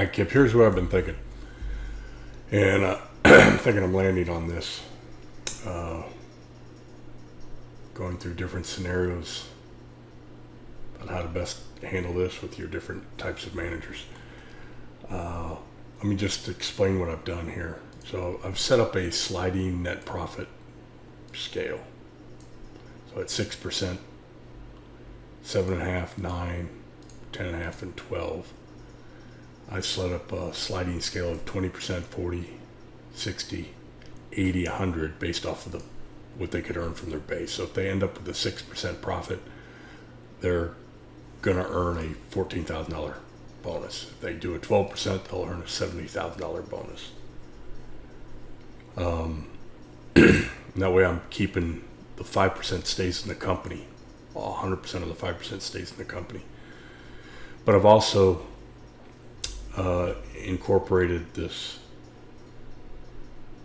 right, Kip, here's what I've been thinking. And I'm thinking I'm landing on this. Going through different scenarios on how to best handle this with your different types of managers. Let me just explain what I've done here. So I've set up a sliding net profit scale. So at 6%, 7.5%, 9%, 10.5%, and 12%. I set up a sliding scale of 20%, 40, 60, 80, 100 based off of what they could earn from their base. So if they end up with a 6% profit, they're going to earn a $14,000 bonus. If they do a 12%, they'll earn a $70,000 bonus. And that way I'm keeping the 5% stays in the company. 100% of the 5% stays in the company. But I've also incorporated this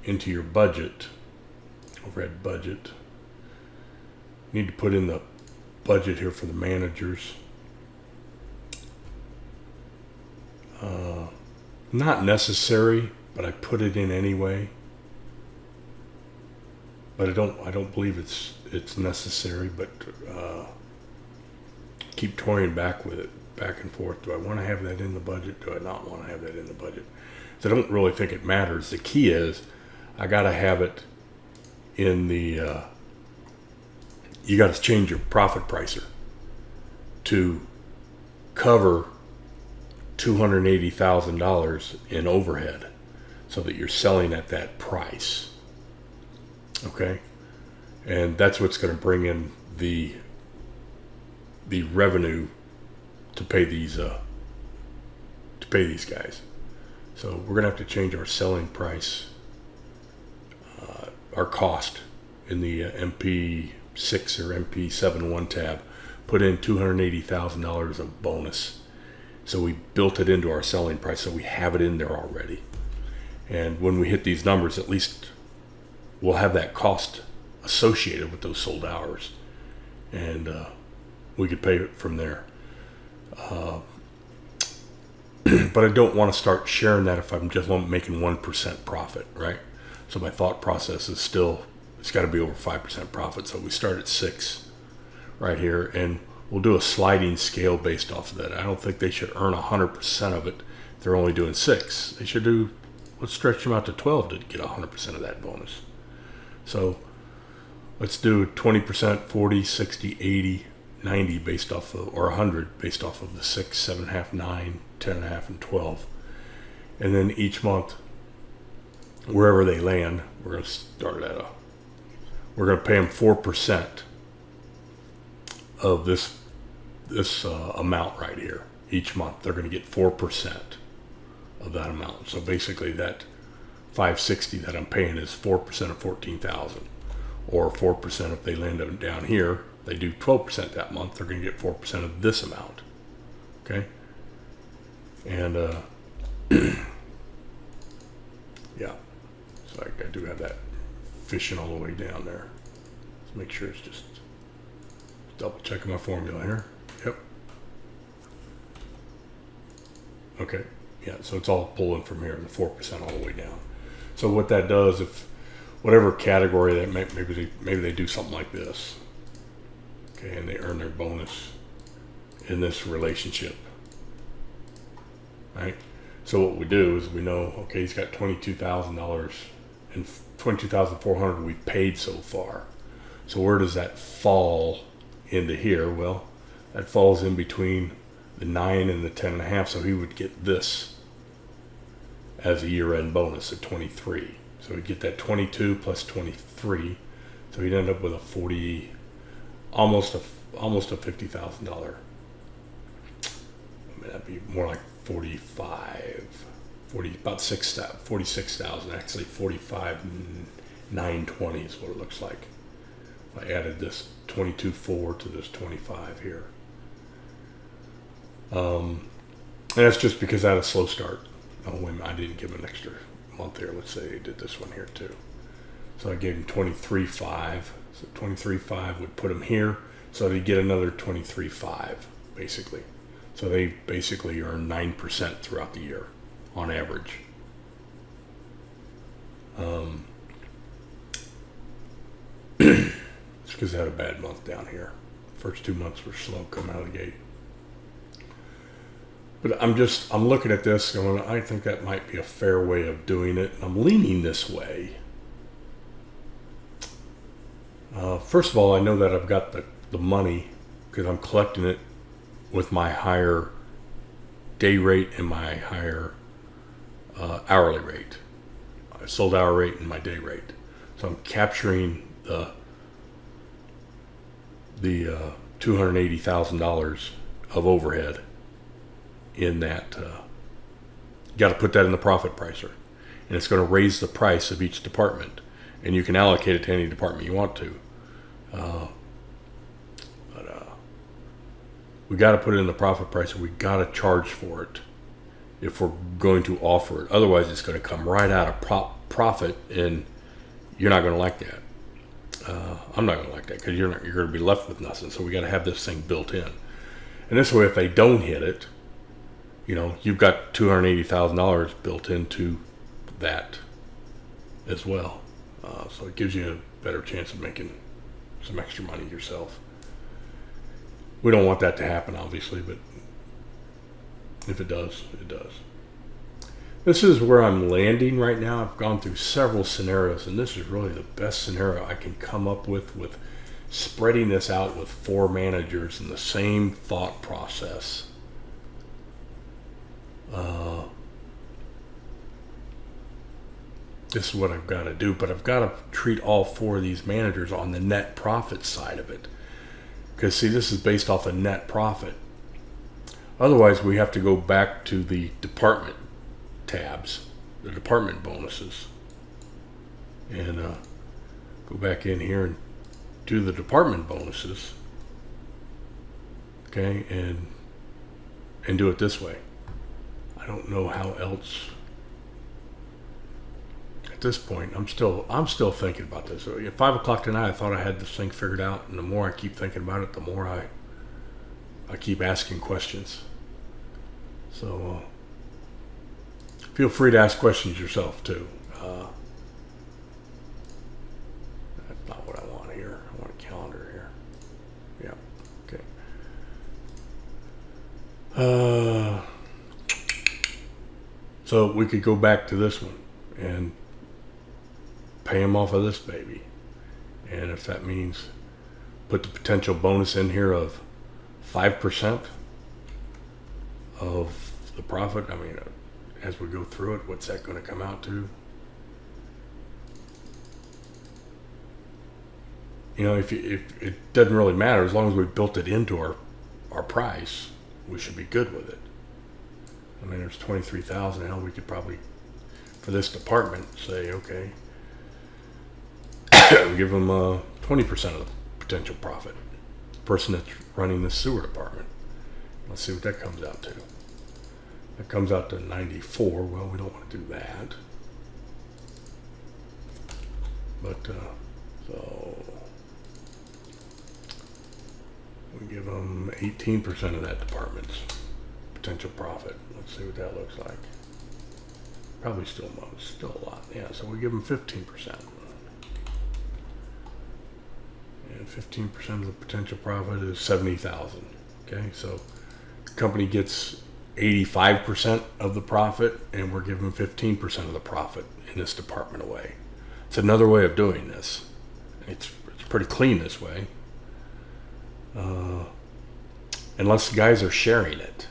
into your budget, overhead budget. You need to put in the budget here for the managers. Not necessary, but I put it in anyway. But I don't believe it's necessary, but keep toying back with it, back and forth. Do I want to have that in the budget? Do I not want to have that in the budget? So I don't really think it matters. The key is I got to have it in the, you got to change your profit pricer to cover $280,000 in overhead so that you're selling at that price. Okay? And that's what's going to bring in the revenue to pay these guys. So we're going to have to change our selling price, our cost in the MP6 or MP71 tab, put in $280,000 of bonus. So we built it into our selling price, so we have it in there already. And when we hit these numbers, at least we'll have that cost associated with those sold hours. And we could pay it from there. But I don't want to start sharing that if I'm just making 1% profit, right? So my thought process is still, it's got to be over 5% profit. So we start at 6 right here, and we'll do a sliding scale based off of that. I don't think they should earn 100% of it if they're only doing 6. They should do, let's stretch them out to 12 to get 100% of that bonus. So let's do 20%, 40, 60, 80, 90 based off of, or 100 based off of the 6, 7.5, 9, 10.5, and 12. And then each month, wherever they land, we're going to start at we're going to pay them 4% of this amount right here. Each month, they're going to get 4% of that amount. So basically that 560 that I'm paying is 4% of 14,000, or 4% if they land them down here. They do 12% that month, they're going to get 4% of this amount. Okay? And yeah, so I do have that fishing all the way down there. Let's make sure it's just double checking my formula here. Yep. Okay. Yeah, so it's all pulling from here, the 4% all the way down. So what that does, if whatever category that maybe they do something like this, okay, and they earn their bonus in this relationship, right? So what we do is we know, okay, he's got $22,000 and $22,400 we've paid so far. So where does that fall into here? Well, that falls in between the 9 and the 10.5. So he would get this as a year-end bonus at 23. So he'd get that 22 plus 23. So he'd end up with a 40, almost a $50,000. That'd be more like 45, 40, about 46,000, actually 45,920 is what it looks like. If I added this 22.4 to this 25 here. And that's just because I had a slow start. Oh, wait, I didn't give him an extra month there. Let's say I did this one here too. So I gave him 23.5. So 23.5 would put him here. So they get another 23.5 basically. So they basically earn 9% throughout the year. on average. It's because I had a bad month down here. First 2 months were slow coming out of the gate. But I'm looking at this going, I think that might be a fair way of doing it. I'm leaning this way. First of all, I know that I've got the money because I'm collecting it with my higher day rate and my higher hourly rate. I sold hour rate and my day rate. So I'm capturing the $280,000 of overhead in that. You got to put that in the profit pricer, and it's going to raise the price of each department, and you can allocate it to any department you want to. We got to put it in the profit pricer. We got to charge for it if we're going to offer it. Otherwise, it's going to come right out of profit, and you're not going to like that. I'm not going to like that because you're going to be left with nothing. So we got to have this thing built in, and this way, if they don't hit it, you've got $280,000 built into that as well. So it gives you a better chance of making some extra money yourself. We don't want that to happen, obviously, but if it does, it does. This is where I'm landing right now. I've gone through several scenarios, and this is really the best scenario I can come up with spreading this out with 4 managers in the same thought process. This is what I've got to do, but I've got to treat all 4 of these managers on the net profit side of it. Because, see, this is based off of net profit. Otherwise, we have to go back to the department tabs, the department bonuses, and go back in here and do the department bonuses. Okay, and do it this way. I don't know how else. At this point, I'm still thinking about this. So at 5 o'clock tonight, I thought I had this thing figured out, and the more I keep thinking about it, the more I keep asking questions. So feel free to ask questions yourself too. That's not what I want here. I want a calendar here. Yeah. Okay. So we could go back to this one and pay them off of this baby. And if that means put the potential bonus in here of 5% of the profit, I mean, as we go through it, what's that going to come out to? If it doesn't really matter, as long as we built it into our price, we should be good with it. I mean, there's 23,000. Hell, we could probably, for this department, say, okay, give them 20% of the potential profit. The person that's running the sewer department. Let's see what that comes out to. That comes out to 94. Well, we don't want to do that. But, so we give them 18% of that department's potential profit. Let's see what that looks like. Probably still a lot. Yeah, so we give them 15%. And 15% of the potential profit is 70,000. Okay, so the company gets 85% of the profit, and we're giving 15% of the profit in this department away. It's another way of doing this. It's pretty clean this way. Unless the guys are sharing it.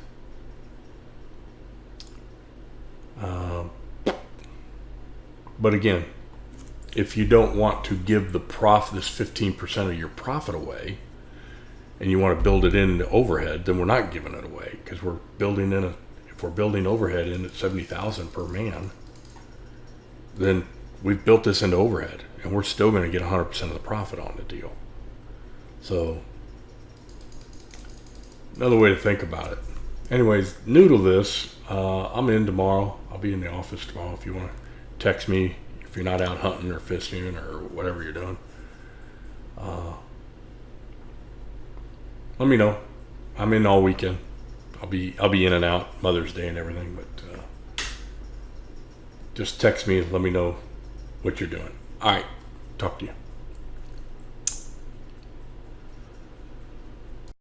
But again, if you don't want to give the profit, this 15% of your profit away, and you want to build it into overhead, then we're not giving it away, because if we're building overhead in at 70,000 per man, then we've built this into overhead, and we're still going to get 100% of the profit on the deal. So another way to think about it. Anyways, noodle this. I'm in tomorrow. I'll be in the office tomorrow if you want to text me if you're not out hunting or fishing or whatever you're doing. Let me know. I'm in all weekend. I'll be in and out Mother's Day and everything, but Just text me. Let me know what you're doing. All right. Talk to you.